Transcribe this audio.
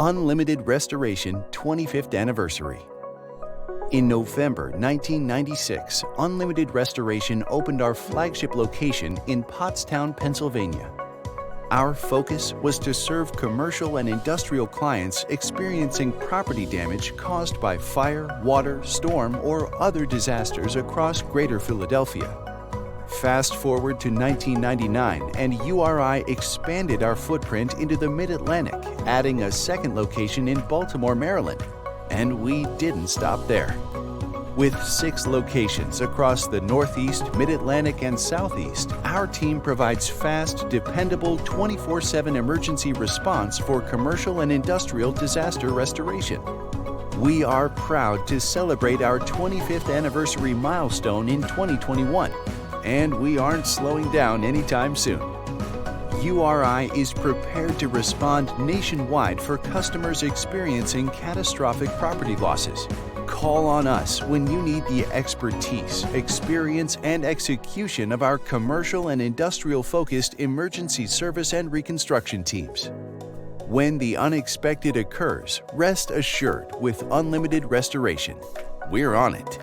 Unlimited Restoration 25th Anniversary. In November 1996, Unlimited Restoration opened our flagship location in Pottstown, Pennsylvania. Our focus was to serve commercial and industrial clients experiencing property damage caused by fire, water, storm, or other disasters across Greater Philadelphia. Fast forward to 1999, and URI expanded our footprint into the Mid-Atlantic, adding a second location in Baltimore, Maryland. And we didn't stop there. With 6 locations across the Northeast, Mid-Atlantic, and Southeast, our team provides fast, dependable 24/7 emergency response for commercial and industrial disaster restoration. We are proud to celebrate our 25th anniversary milestone in 2021, and we aren't slowing down anytime soon. URI is prepared to respond nationwide for customers experiencing catastrophic property losses. Call on us when you need the expertise, experience, and execution of our commercial and industrial-focused emergency service and reconstruction teams. When the unexpected occurs, rest assured with Unlimited Restoration. We're on it.